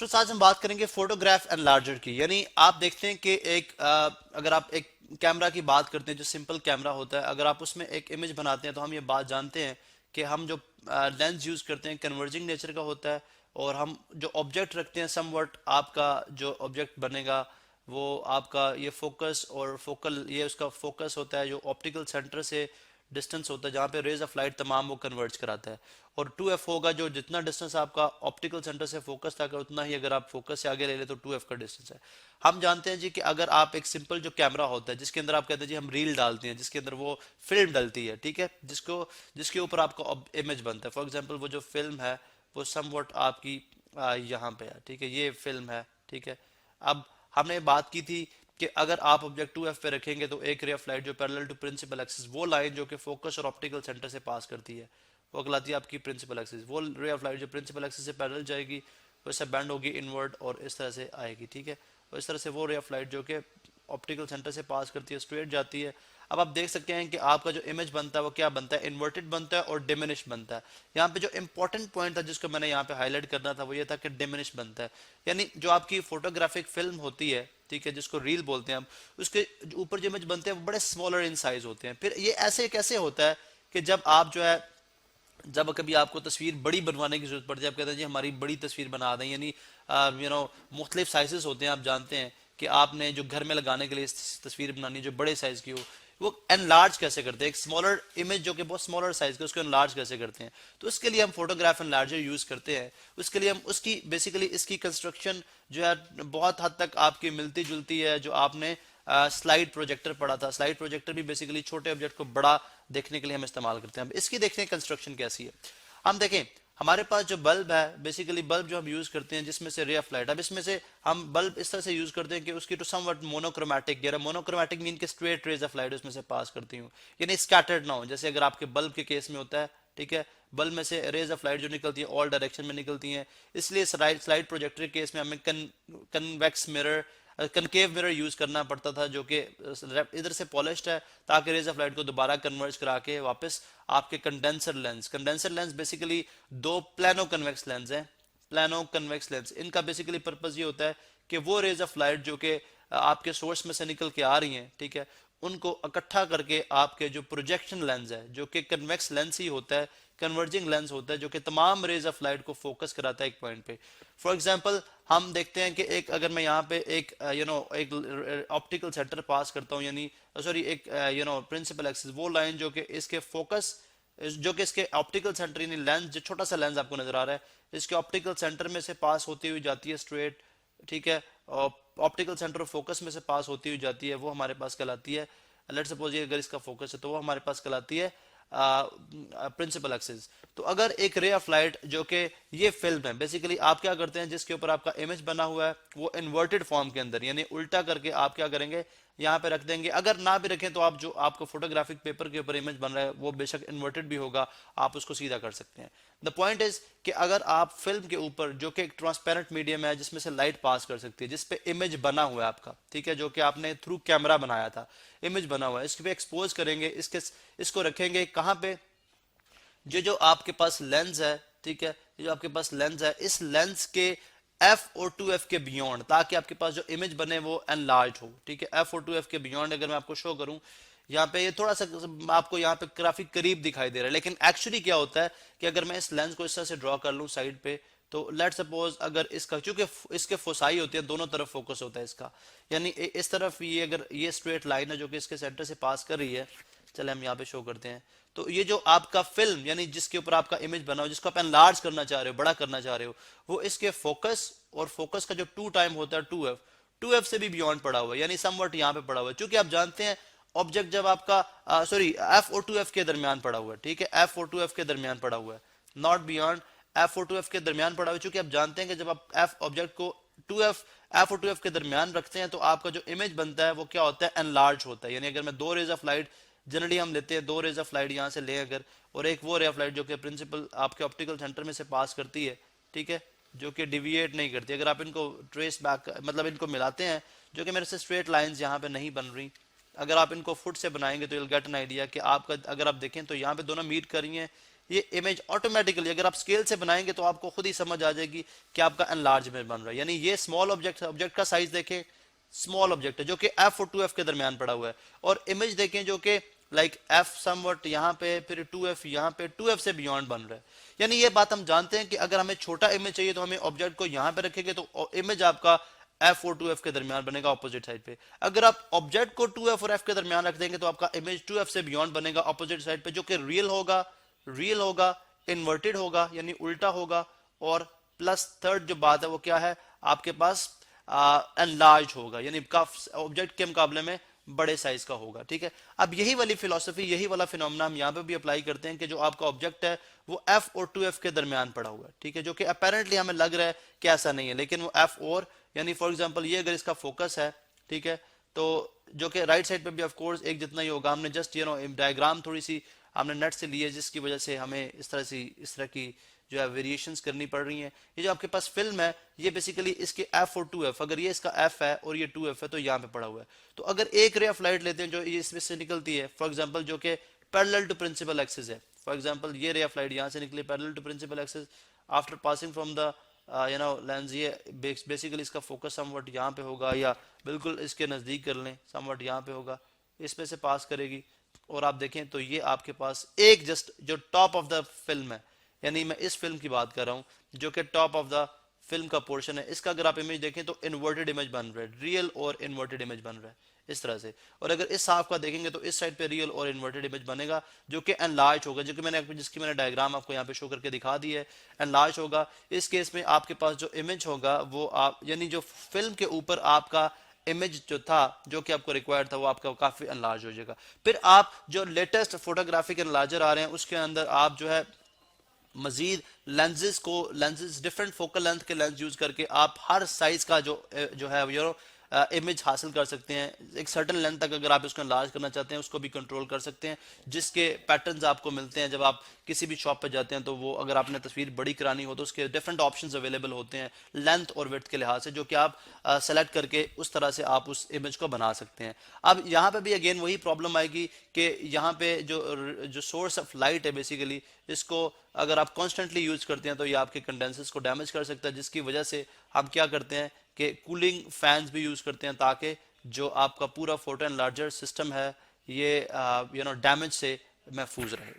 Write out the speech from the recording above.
Students आज हम बात करेंगे फोटोग्राफ एनलार्जर की। यानी आप देखते हैं कि अगर आप एक कैमरा की बात करते हैं जो सिंपल कैमरा होता है, अगर आप उसमें एक इमेज बनाते हैं तो हम ये बात जानते हैं कि हम जो लेंस यूज करते हैं कन्वर्जिंग नेचर का होता है, और हम जो ऑब्जेक्ट रखते हैं समवट आपका जो ऑब्जेक्ट बनेगा वो आपका ये फोकस और फोकल ये उसका फोकस होता है जो ऑप्टिकल सेंटर से डिस्टेंस होता है जहाँ पे रेज ऑफ लाइट तमाम वो कन्वर्ज कराता है। और 2f होगा जो जितना डिस्टेंस आपका ऑप्टिकल सेंटर से फोकस था उतना ही अगर आप फोकस से आगे ले ले तो 2f का डिस्टेंस है। हम जानते हैं जी कि अगर आप एक सिंपल जो कैमरा होता है जिसके अंदर आप कहते हैं जी हम रील डालते हैं जिसके अंदर वो फिल्म डलती है, ठीक है, जिसको जिसके ऊपर आपका इमेज बनता है। फॉर एग्जाम्पल वो जो फिल्म है वो समवट आपकी यहाँ पे है, ठीक है, ये फिल्म है, ठीक है। अब हमने बात की थी कि अगर आप ऑब्जेक्ट 2f पे रखेंगे तो एक रे ऑफ लाइट जो पैरेलल टू प्रिंसिपल एक्सिस, वो लाइन जो कि फोकस और ऑप्टिकल सेंटर से पास करती है वो कहलाती है आपकी प्रिंसिपल एक्सिस। वो रे ऑफ लाइट जो प्रिंसिपल एक्सिस से पैरेलल जाएगी वो इससे बैंड होगी इनवर्ड और इस तरह से आएगी, ठीक है। और इस तरह से वो रे ऑफ लाइट जो कि ऑप्टिकल सेंटर से पास करती है स्ट्रेट जाती है। अब आप देख सकते हैं कि आपका जो इमेज बनता है वो क्या बनता है, इन्वर्टेड बनता है और डिमिनिश बनता है। यहाँ पे जो इंपॉर्टेंट पॉइंट था जिसको मैंने यहाँ पे हाईलाइट करना था वो ये था कि डिमिनिश बनता है। यानी जो आपकी फोटोग्राफिक फिल्म होती है, ठीक है, जिसको रील बोलते हैं हम, उसके ऊपर जो इमेज बनते हैं वो बड़े स्मॉलर इन साइज होते हैं। फिर ये ऐसे कैसे होता है कि जब आप जो है जब कभी आपको तस्वीर बड़ी बनवाने की जरूरत पड़ती है, आप कहते हैं जी हमारी बड़ी तस्वीर बना दें, यानी मुख्तलिफ साइजेस होते हैं। आप जानते हैं कि आपने जो घर में लगाने के लिए तस्वीर बनानी जो बड़े साइज की हो वो एनलार्ज कैसे करते हैं, एक स्मॉलर इमेज जो कि बहुत स्मॉलर साइज का उसको एनलार्ज कैसे करते हैं। तो उसके लिए हम फोटोग्राफ एनलार्जर यूज करते हैं। उसके लिए हम उसकी बेसिकली इसकी कंस्ट्रक्शन जो है बहुत हद तक आपकी मिलती जुलती है जो आपने स्लाइड प्रोजेक्टर पढ़ा था। स्लाइड प्रोजेक्टर भी बेसिकली छोटे ऑब्जेक्ट को बड़ा देखने के लिए हम इस्तेमाल करते हैं। अब इसकी देखते हैं कंस्ट्रक्शन कैसी है। हम देखें हमारे पास जो बल्ब है, बेसिकली बल्ब जो हम यूज करते हैं जिसमें से रे ऑफ लाइट, अब इसमें से हम बल्ब इस तरह से यूज करते हैं कि उसकी टू समवट मोनोक्रोमैटिक, यानी मोनोक्रोमैटिक मीन के स्ट्रेट रेज ऑफ लाइट उसमें से पास करती हूँ, यानी स्कैटर्ड ना हो। जैसे अगर आपके बल्ब के केस में होता है, ठीक है, बल्ब में से रेज ऑफ लाइट जो निकलती है ऑल डायरेक्शन में निकलती हैं, इसलिए स्लाइड प्रोजेक्टर के केस में हमें convex mirror concave mirror use करना पड़ता था जो कि इधर से पॉलिश्ड है ताकि रेज ऑफ लाइट को दोबारा कन्वर्ज करा के वापस आपके कंडेंसर लेंस बेसिकली दो प्लानो कन्वेक्स लेंस हैं, प्लानो कन्वेक्स लेंस। इनका बेसिकली पर्पज ये होता है कि वो रेज ऑफ लाइट जो कि आपके सोर्स में से निकल के आ रही हैं, ठीक है, उनको इकट्ठा करके आपके जो प्रोजेक्शन लेंस है जो कि कन्वेक्स लेंस ही होता है, कन्वर्जिंग लेंस होता है जो कि तमाम रेज ऑफ लाइट को फोकस कराता है एक पॉइंट पे। फॉर एग्जांपल हम देखते हैं कि एक अगर मैं यहाँ पे एक एक ऑप्टिकल सेंटर पास करता हूँ, यानी सॉरी एक प्रिंसिपल एक्सिस, वो लाइन जो कि इसके फोकस जो कि इसके ऑप्टिकल सेंटर यानी लेंस जो छोटा सा लेंस आपको नजर आ रहा है इसके ऑप्टिकल सेंटर में से पास होती हुई जाती है स्ट्रेट, ठीक है, और ऑप्टिकल सेंटर ऑफ फोकस में से पास होती हुई जाती है, वो हमारे पास कहलाती है, लेट्स सपोज ये अगर इसका फोकस है तो वो हमारे पास कहलाती है प्रिंसिपल एक्सिस। तो अगर एक रे ऑफ लाइट जो कि ये फिल्म है, बेसिकली आप क्या करते हैं जिसके ऊपर आपका इमेज बना हुआ है वो इन्वर्टेड फॉर्म के अंदर यानी उल्टा करके आप क्या करेंगे यहाँ पे रख देंगे। अगर ना भी रखें तो आप जो आपको फोटोग्राफिक पेपर के ऊपर इमेज बन रहा है वो बेशक इन्वर्टेड भी होगा, आप उसको सीधा कर सकते हैं। द पॉइंट इज कि अगर आप फिल्म के ऊपर जो कि एक ट्रांसपेरेंट मीडियम है जिसमें से लाइट पास कर सकती है, जिसपे इमेज बना हुआ है आपका, ठीक है, जो कि आपने थ्रू कैमरा बनाया था, इमेज बना हुआ है, इसके पे एक्सपोज करेंगे, इसको रखेंगे कहाँ पे, ये जो आपके पास लेंस है, ठीक है, ये जो आपके पास लेंस है इस लेंस के एफ और 2f के बियॉन्ड, ताकि आपके पास जो इमेज बने वो एनलार्ज हो, ठीक है। एफ और 2f के बियॉन्ड अगर मैं आपको शो करूं यहाँ पे, ये थोड़ा सा आपको यहाँ पे काफी करीब दिखाई दे रहा है, लेकिन एक्चुअली क्या होता है कि अगर मैं इस लेंस को इस तरह से ड्रॉ कर लूं साइड पे, तो लेट सपोज अगर इसका चूंकि इसके फोसाई होती है दोनों तरफ फोकस होता है इसका, यानी इस तरफ ये अगर ये स्ट्रेट लाइन है जो कि इसके सेंटर से पास कर रही है, चले हम यहाँ पे शो करते हैं, तो ये जो आपका फिल्म यानी जिसके ऊपर आपका इमेज बना हो जिसको आप एनलार्ज करना चाह रहे हो, बड़ा करना चाह रहे हो, वो इसके फोकस और फोकस का जो टू टाइम होता है 2f से भी बियॉन्ड पड़ा हुआ है, यानी समवट यहाँ पे पड़ा हुआ है। क्योंकि आप जानते हैं ऑब्जेक्ट जब आपका सॉरी एफ और 2f के दरमियान पड़ा हुआ है, ठीक है, एफ और 2f के दरमियान पड़ा हुआ है, नॉट बियॉन्ड, एफ और 2f के दरमियान पड़ा हुआ है। क्योंकि आप जानते हैं कि जब आप एफ ऑब्जेक्ट को 2f एफ और 2f के दरमियान रखते हैं तो आपका जो इमेज बनता है वो क्या होता है, एनलार्ज होता है। यानी अगर मैं दो रेज ऑफ लाइट जनरली हम लेते हैं, दो रेज ऑफ लाइट यहाँ से लें अगर, और एक वो रे ऑफ लाइट जो कि प्रिंसिपल आपके ऑप्टिकल सेंटर में से पास करती है, ठीक है, जो कि डिविएट नहीं करती, अगर आप इनको ट्रेस बैक मतलब इनको मिलाते हैं जो कि मेरे से स्ट्रेट लाइंस यहाँ पे नहीं बन रही, अगर आप इनको फुट से बनाएंगे तो you'll get an idea कि आपका अगर आप देखें तो यहाँ पे दोनों मीट कर रही हैं, ये इमेज ऑटोमेटिकली अगर आप स्केल से बनाएंगे तो आपको खुद ही समझ आ जाएगी कि आपका एनलार्ज इमेज बन रहा है। यानी ये स्मॉल ऑब्जेक्ट है, ऑब्जेक्ट का साइज देखें स्मॉल ऑब्जेक्ट है जो कि एफ और 2f के दरमियान पड़ा हुआ है, और इमेज देखें जो कि लाइक एफ समवट यहाँ पे, फिर 2f यहाँ पे, 2f से बियॉन्ड बन रहा है। यानी ये बात हम जानते हैं कि अगर हमें छोटा इमेज चाहिए तो हमें ऑब्जेक्ट को यहाँ पे रखेंगे तो इमेज आपका एफ और 2f के दरमियान बनेगा ऑपोजिट साइड पे। अगर आप ऑब्जेक्ट को 2f और f के दरमियान रख देंगे तो आपका इमेज 2f से बियॉन्ड बनेगा ऑपोजिट साइड पे, जो कि रियल होगा, इन्वर्टेड होगा यानी उल्टा होगा, और प्लस थर्ड जो बात है वो क्या है, आपके पास एनलार्ज होगा यानी ऑब्जेक्ट के मुकाबले में बड़े साइज का होगा। ठीक है, अब यही वाली फिलॉसफी, यही वाला फिनोमेना हम यहाँ पे भी अप्लाई करते हैं कि जो आपका ऑब्जेक्ट है वो f और 2f के दरमियान पड़ा हुआ है। ठीक है, जो कि अपेरेंटली हमें लग रहा है कि ऐसा नहीं है, लेकिन वो f और यानी फॉर एग्जांपल ये अगर इसका फोकस है, ठीक है, तो जो कि राइट साइड पे भी ऑफ कोर्स एक जितना ही होगा। हमने जस्ट डायग्राम थोड़ी सी हमने नेट से ली है जिसकी वजह से हमें इस तरह की जो है वेरिएशंस करनी पड़ रही हैं। ये जो आपके पास फिल्म है ये बेसिकली इसके f और 2f, अगर ये इसका f है और ये 2f है तो यहाँ पे पड़ा हुआ है। तो अगर एक रे ऑफ लाइट लेते हैं जो ये इसमें से निकलती है फॉर एग्जांपल जो कि पैरेलल टू प्रिंसिपल एक्सिस है, फॉर एग्जांपल ये रे ऑफ लाइट यहाँ से निकली parallel to principal axis after passing from the lens, ये बेसिकली इसका फोकस समवट यहाँ पे होगा या बिल्कुल इसके नज़दीक कर लें, समवट यहाँ पे होगा, इसमें से पास करेगी और आप देखें तो ये आपके पास एक जस्ट जो टॉप ऑफ द फिल्म है, यानी मैं इस फिल्म की बात कर रहा हूँ जो कि टॉप ऑफ द फिल्म का पोर्शन है, इसका अगर आप इमेज देखें तो इन्वर्टेड इमेज बन रहा है, रियल और इन्वर्टेड इमेज बन रहा है इस तरह से। और अगर इस हाफ का देखेंगे तो इस साइड पे रियल और इन्वर्टेड इमेज बनेगा जो कि एनलार्ज होगा, जो कि जिसकी मैंने डायग्राम आपको यहाँ पे शो करके दिखा दी है, एनलार्ज होगा। इस केस में आपके पास जो इमेज होगा वो आप यानी जो फिल्म के ऊपर आपका इमेज जो था जो कि आपको रिक्वायर्ड था वो आपका काफी एनलार्ज हो जाएगा। फिर आप जो लेटेस्ट फोटोग्राफिक एनलार्जर आ रहे हैं उसके अंदर आप जो है मजीद लेंसेज डिफरेंट फोकल लेंथ के लेंस यूज करके आप हर साइज का जो है इमेज हासिल कर सकते हैं। एक सर्टन लेंथ तक अगर आप इसको एनलार्ज करना चाहते हैं उसको भी कंट्रोल कर सकते हैं, जिसके पैटर्न्स आपको मिलते हैं जब आप किसी भी शॉप पे जाते हैं। तो वो अगर आपने तस्वीर बड़ी करानी हो तो उसके डिफरेंट ऑप्शंस अवेलेबल होते हैं लेंथ और विड्थ के लिहाज से, जो कि आप सेलेक्ट करके उस तरह से आप उस इमेज को बना सकते हैं। अब यहाँ पे भी अगेन वही प्रॉब्लम आएगी कि यहाँ पे जो सोर्स ऑफ लाइट है बेसिकली इसको अगर आप कॉन्स्टेंटली यूज करते हैं तो ये आपके कंडेंसर्स को डैमेज कर सकता है, जिसकी वजह से हम क्या करते हैं कि कूलिंग फैंस भी यूज करते हैं ताकि जो आपका पूरा फोटो एनलार्जर सिस्टम है ये डैमेज से महफूज रहे।